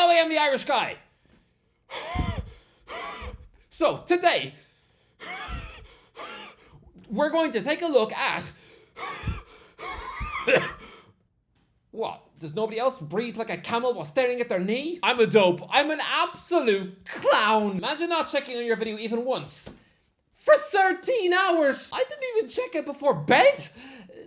Hello, I am the Irish guy. So, today, we're going to take a look at... What? Does nobody else breathe like a camel while staring at their knee? I'm a dope. I'm an absolute clown. Imagine not checking on your video even once. For 13 hours! I didn't even check it before bed!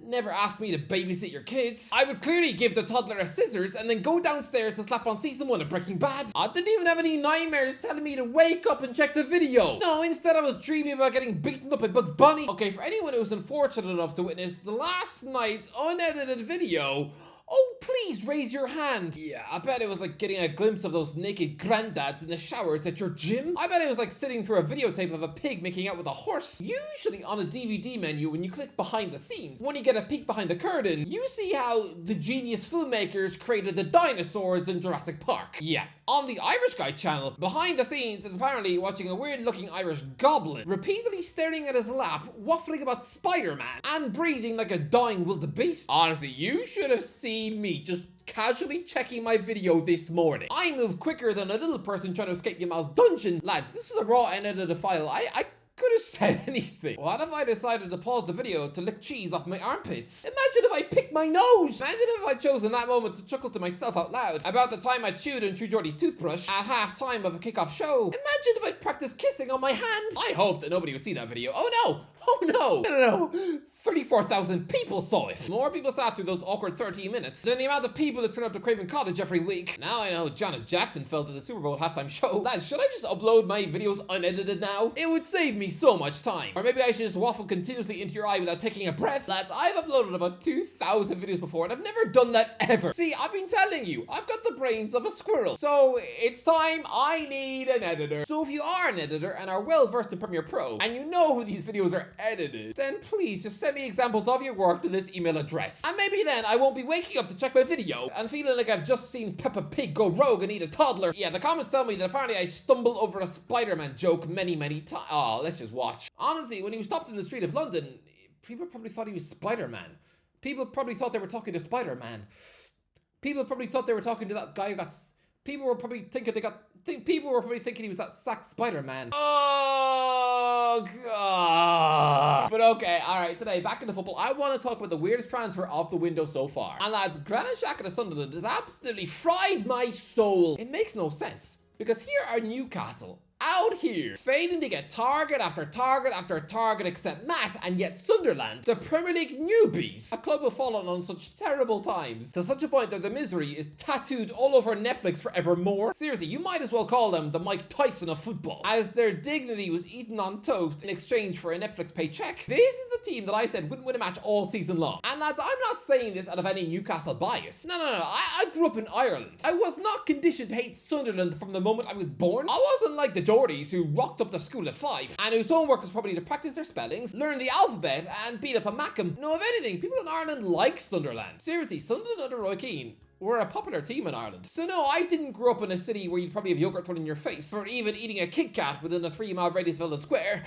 Never asked me to babysit your kids. I would clearly give the toddler a scissors and then go downstairs to slap on season 1 of Breaking Bad. I didn't even have any nightmares telling me to wake up and check the video. No, instead I was dreaming about getting beaten up by Bugs Bunny. Okay, for anyone who was unfortunate enough to witness the last night's unedited video, oh, please raise your hand. Yeah, I bet it was like getting a glimpse of those naked granddads in the showers at your gym. I bet it was like sitting through a videotape of a pig making out with a horse. Usually on a DVD menu, when you click behind the scenes, when you get a peek behind the curtain, you see how the genius filmmakers created the dinosaurs in Jurassic Park. Yeah, on the Irish Guy channel, behind the scenes is apparently watching a weird looking Irish goblin repeatedly staring at his lap, waffling about Spider-Man and breathing like a dying wildebeest. Honestly, you should have seen me just casually checking my video this morning. I move quicker than a little person trying to escape Yamal's dungeon. Lads, this is a raw and edited file. I could have said anything. What if I decided to pause the video to lick cheese off my armpits? Imagine if I picked my nose. Imagine if I chose in that moment to chuckle to myself out loud about the time I chewed and threw Jordy's toothbrush at half time of a kickoff show. Imagine if I'd practiced kissing on my hand. I hope that nobody would see that video. Oh no! Oh no! 34,000 people saw it. More people sat through those awkward 13 minutes than the amount of people that turn up to Craven Cottage every week. Now I know Janet Jackson felt at the Super Bowl halftime show. Lads, should I just upload my videos unedited now? It would save me so much time. Or maybe I should just waffle continuously into your eye without taking a breath. Lads, I've uploaded about 2,000 videos before and I've never done that ever. See, I've been telling you, I've got the brains of a squirrel. So it's time I need an editor. So if you are an editor and are well versed in Premiere Pro and you know who these videos are edited, then please just send me examples of your work to this email address. And maybe then I won't be waking up to check my video and feeling like I've just seen Peppa Pig go rogue and eat a toddler. Yeah, the comments tell me that apparently I stumbled over a Spider-Man joke many times. Oh, let's just watch. Honestly, when he was stopped in the street of London, people probably thought he was Spider-Man. People probably thought they were talking to Spider-Man. People probably thought they were talking to that guy who got... People were probably thinking he was that sack Spider-Man. Oh, God. But okay, all right, today, back in the football, I want to talk about the weirdest transfer of the window so far. And lads, Granit Xhaka to Sunderland has absolutely fried my soul. It makes no sense, because here are Newcastle, out here, failing to get target after target after target except Matt, and yet Sunderland, the Premier League newbies, a club have fallen on such terrible times, to such a point that the misery is tattooed all over Netflix forevermore. Seriously, you might as well call them the Mike Tyson of football, as their dignity was eaten on toast in exchange for a Netflix paycheck. This is the team that I said wouldn't win a match all season long. And lads, I'm not saying this out of any Newcastle bias. No, I grew up in Ireland. I was not conditioned to hate Sunderland from the moment I was born. I wasn't like the Geordies who rocked up to school at 5 and whose homework was probably to practice their spellings, learn the alphabet and beat up a Mackem. No, if anything, people in Ireland like Sunderland. Seriously, Sunderland under Roy Keane were a popular team in Ireland. So no, I didn't grow up in a city where you'd probably have yogurt thrown in your face or even eating a Kit Kat within a 3-mile radius of Eldon Square.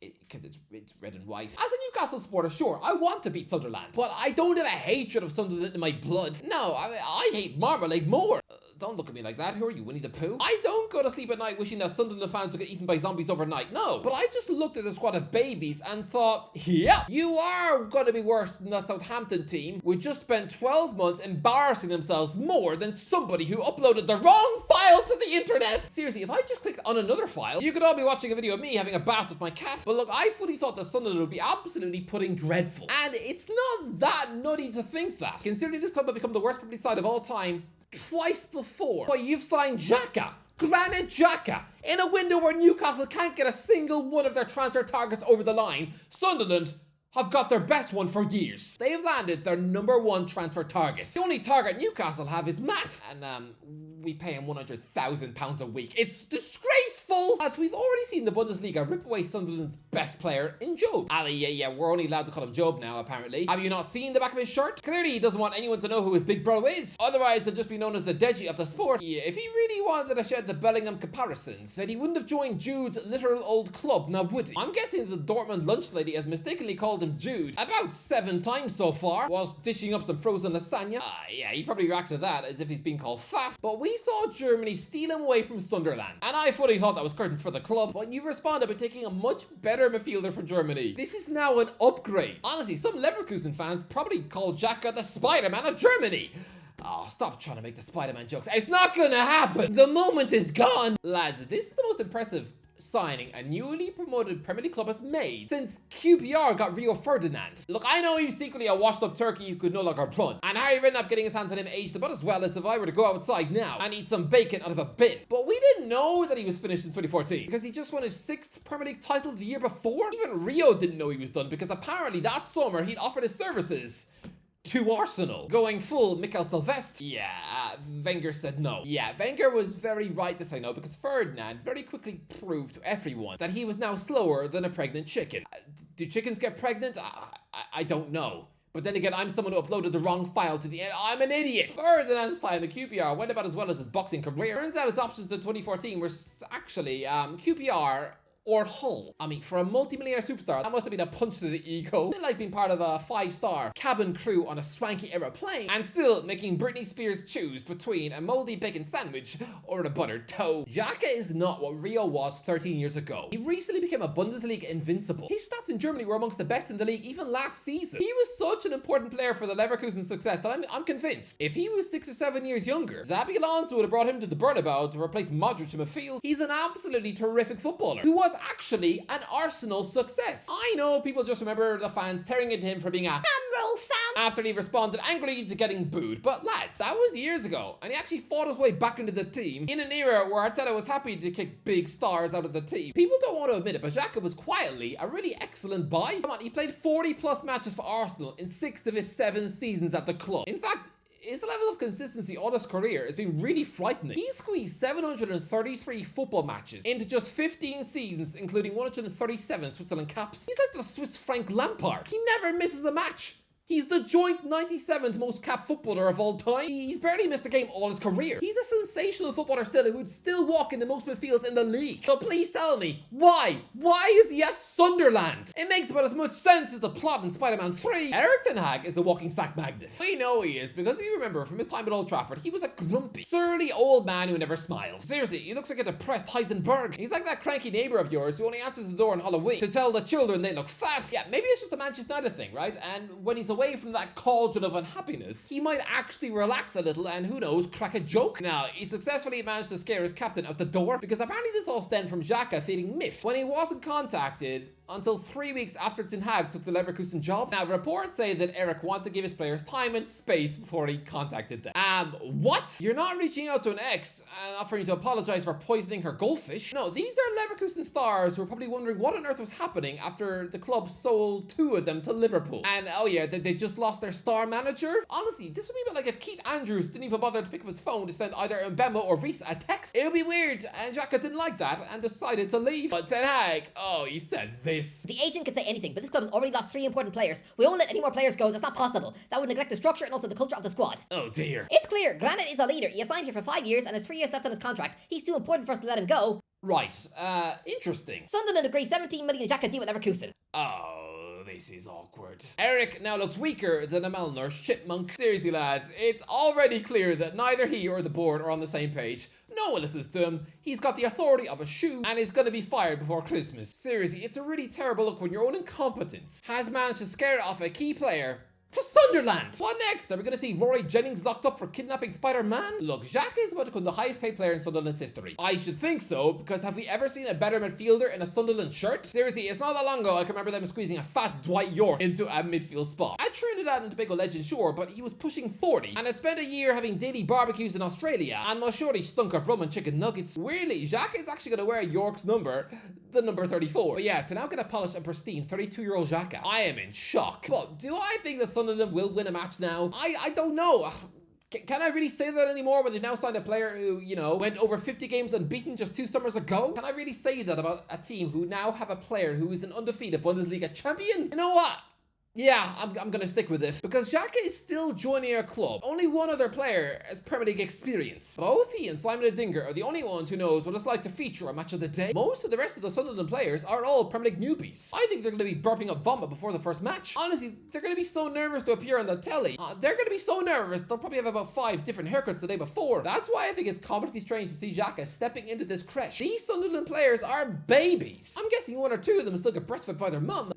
Because it's red and white. As a Newcastle supporter, sure, I want to beat Sunderland, but I don't have a hatred of Sunderland in my blood. No, I hate Marmalade more. Don't look at me like that. Who are you, Winnie the Pooh? I don't go to sleep at night wishing that Sunderland fans would get eaten by zombies overnight. No, but I just looked at a squad of babies and thought, yeah, you are going to be worse than that Southampton team, who just spent 12 months embarrassing themselves more than somebody who uploaded the wrong file to the internet. Seriously, if I just clicked on another file, you could all be watching a video of me having a bath with my cat. But look, I fully thought that Sunderland would be absolutely pudding dreadful. And it's not that nutty to think that, considering this club have become the worst public side of all time twice before. But you've signed Xhaka, Granit Xhaka, in a window where Newcastle can't get a single one of their transfer targets over the line. Sunderland have got their best one for years. They've landed their #1 transfer target. The only target Newcastle have is Matt, and we pay him £100,000 a week. It's disgraceful. full. As we've already seen the Bundesliga rip away Sunderland's best player in Job. Ali, yeah, we're only allowed to call him Job now, apparently. Have you not seen the back of his shirt? Clearly, he doesn't want anyone to know who his big bro is. Otherwise, he'll just be known as the Deji of the sport. Yeah, if he really wanted to shed the Bellingham comparisons, then he wouldn't have joined Jude's literal old club, now would he? I'm guessing the Dortmund lunch lady has mistakenly called him Jude about 7 times so far, whilst dishing up some frozen lasagna. Yeah, he probably reacts to that as if he's being called fat. But we saw Germany steal him away from Sunderland, and I fully thought that was curtains for the club, but you responded by taking a much better midfielder from Germany. This is now an upgrade. Honestly, some Leverkusen fans probably call Xhaka the Spider-Man of Germany. Oh, stop trying to make the Spider-Man jokes. It's not gonna happen. The moment is gone. Lads, this is the most impressive signing a newly promoted Premier League club has made since QPR got Rio Ferdinand. Look, I know he's secretly a washed up turkey who could no longer run, and Harry Redknapp getting his hands on him aged about as well as if I were to go outside now and eat some bacon out of a bin. But we didn't know that he was finished in 2014 because he just won his 6th Premier League title the year before. Even Rio didn't know he was done because apparently that summer he'd offered his services to Arsenal, going full Mikel Sylvestre. Yeah, Wenger said no. Yeah, Wenger was very right to say no because Ferdinand very quickly proved to everyone that he was now slower than a pregnant chicken. Do chickens get pregnant? I don't know. But then again, I'm someone who uploaded the wrong file to the end. I'm an idiot. Ferdinand's time at QPR went about as well as his boxing career. Turns out his options in 2014 were actually QPR or Hull. I mean, for a multi-millionaire superstar, that must have been a punch to the ego. A bit like being part of a 5-star cabin crew on a swanky aeroplane and still making Britney Spears choose between a moldy bacon sandwich or a buttered toast. Xhaka is not what Rio was 13 years ago. He recently became a Bundesliga invincible. His stats in Germany were amongst the best in the league even last season. He was such an important player for the Leverkusen success that I'm convinced if he was 6 or 7 years younger, Xabi Alonso would have brought him to the Bernabeu to replace Modric in midfield. He's an absolutely terrific footballer who was actually an Arsenal success. I know people just remember the fans tearing into him for being a Hamroll fan after he responded angrily to getting booed, but lads, that was years ago, and he actually fought his way back into the team in an era where Arteta was happy to kick big stars out of the team. People don't want to admit it, but Xhaka was quietly a really excellent buy. Come on, he played 40 plus matches for Arsenal in 6 of his 7 seasons at the club. In fact, his level of consistency on his career has been really frightening. He squeezed 733 football matches into just 15 seasons, including 137 Switzerland caps. He's like the Swiss Frank Lampard. He never misses a match. He's the joint 97th most capped footballer of all time. He's barely missed a game all his career. He's a sensational footballer still who would still walk in the most midfields in the league. So please tell me, why? Why is he at Sunderland? It makes about as much sense as the plot in Spider-Man 3. Erik Ten Hag is a walking sack magnet. We know he is because if you remember from his time at Old Trafford, he was a grumpy, surly old man who never smiles. Seriously, he looks like a depressed Heisenberg. He's like that cranky neighbor of yours who only answers the door on Halloween to tell the children they look fat. Yeah, maybe it's just a Manchester United thing, right? And when he's away from that cauldron of unhappiness, he might actually relax a little and, who knows, crack a joke. Now, he successfully managed to scare his captain out the door because apparently this all stemmed from Xhaka feeling miffed when he wasn't contacted until 3 weeks after Ten Hag took the Leverkusen job. Now, reports say that Erik wanted to give his players time and space before he contacted them. What? You're not reaching out to an ex and offering to apologize for poisoning her goldfish? No, these are Leverkusen stars who are probably wondering what on earth was happening after the club sold 2 of them to Liverpool. And oh yeah, they just lost their star manager? Honestly, this would be a bit like if Keith Andrews didn't even bother to pick up his phone to send either Mbemba or Reece a text. It would be weird, and Xhaka didn't like that and decided to leave. But Ten Hag, oh, he said this. The agent can say anything, but this club has already lost 3 important players. We won't let any more players go. That's not possible. That would neglect the structure and also the culture of the squad. Oh dear. It's clear. Granit is a leader. He signed here for 5 years and has 3 years left on his contract. He's too important for us to let him go. Right, interesting. Sunderland agree 17 million Xhaka deal with Leverkusen. Oh, this is awkward. Erik now looks weaker than a malnourished chipmunk. Seriously, lads, it's already clear that neither he or the board are on the same page. No one listens to him. He's got the authority of a shoe and is going to be fired before Christmas. Seriously, it's a really terrible look when your own incompetence has managed to scare off a key player to Sunderland. What next? Are we going to see Rory Jennings locked up for kidnapping Spider-Man? Look, Xhaka is about to become the highest paid player in Sunderland's history. I should think so, because have we ever seen a better midfielder in a Sunderland shirt? Seriously, it's not that long ago I can remember them squeezing a fat Dwight York into a midfield spot. A Trinidad and Tobago legend, sure, but he was pushing 40 and had spent a year having daily barbecues in Australia and most surely stunk of rum and chicken nuggets. Weirdly, Xhaka is actually going to wear York's number, the number 34. But yeah, to now get a polished and pristine 32-year-old Xhaka, I am in shock. But do I think that Sunderland will win a match now? I don't know. Can I really say that anymore when they've now signed a player who, you know, went over 50 games unbeaten just 2 summers ago? Can I really say that about a team who now have a player who is an undefeated Bundesliga champion? You know what? Yeah, I'm gonna stick with this because Xhaka is still joining our club. Only one other player has Premier League experience. Both he and Simon Adinger are the only ones who knows what it's like to feature a match of the day. Most of the rest of the Sunderland players are all Premier League newbies. I think they're gonna be burping up vomit before the first match. Honestly, they're gonna be so nervous to appear on the telly. They're gonna be so nervous, they'll probably have about 5 different haircuts the day before. That's why I think it's comically strange to see Xhaka stepping into this creche. These Sunderland players are babies. I'm guessing 1 or 2 of them still get breastfed by their mum.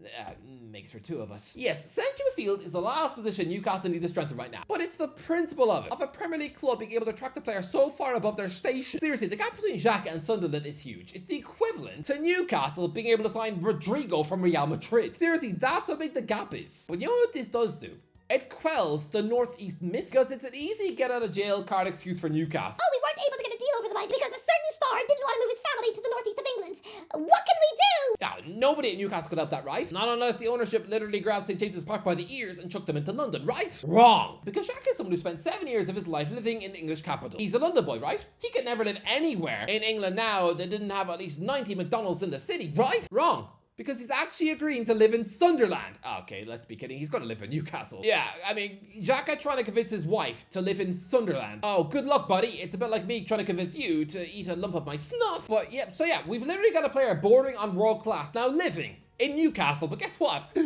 Makes for 2 of us. Yes, central midfield is the last position Newcastle need to strengthen right now. But it's the principle of it, of a Premier League club being able to attract a player so far above their station. Seriously, the gap between Xhaka and Sunderland is huge. It's the equivalent to Newcastle being able to sign Rodrigo from Real Madrid. Seriously, that's how big the gap is. But you know what this does do? It quells the Northeast myth because it's an easy get out of jail card excuse for Newcastle. Oh, we weren't able to get a deal over the line because a certain star didn't want to move his family to the northeast of England. What can we do? Now, nobody at Newcastle could help that, right? Not unless the ownership literally grabbed St. James's Park by the ears and chucked them into London, right? Wrong! Because Xhaka is someone who spent 7 years of his life living in the English capital. He's a London boy, right? He could never live anywhere in England now that didn't have at least 90 McDonald's in the city, right? Wrong! Because he's actually agreeing to live in Sunderland. Okay, let's be kidding. He's going to live in Newcastle. Yeah, I mean, Xhaka trying to convince his wife to live in Sunderland. Oh, good luck, buddy. It's a bit like me trying to convince you to eat a lump of my snot. But yeah, so yeah, we've literally got a player bordering on world class now living in Newcastle. But guess what?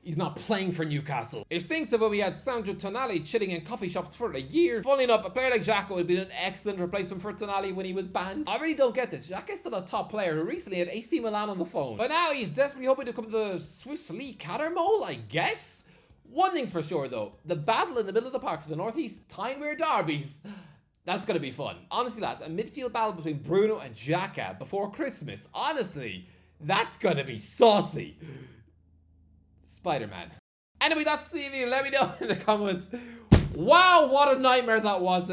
He's not playing for Newcastle. It stinks of when we had Sandro Tonali chilling in coffee shops for a year. Funnily enough, a player like Xhaka would have been an excellent replacement for Tonali when he was banned. I really don't get this. Xhaka is still a top player who recently had AC Milan on the phone. But now he's desperately hoping to come to the Swiss League Catermole, I guess? One thing's for sure though, the battle in the middle of the park for the Northeast Tyne-Wear derbies, that's gonna be fun. Honestly lads, a midfield battle between Bruno and Xhaka before Christmas, honestly, that's gonna be saucy. Spider-Man. Anyway, that's the video. Let me know in the comments. Wow, what a nightmare that was.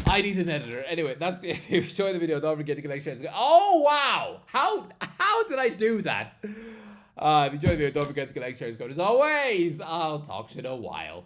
I need an editor. Anyway, that's the if you enjoyed the video, don't forget to like, share, and subscribe. Oh wow! How did I do that? If you enjoyed the video, don't forget to like, share, and subscribe. As always, I'll talk to you in a while.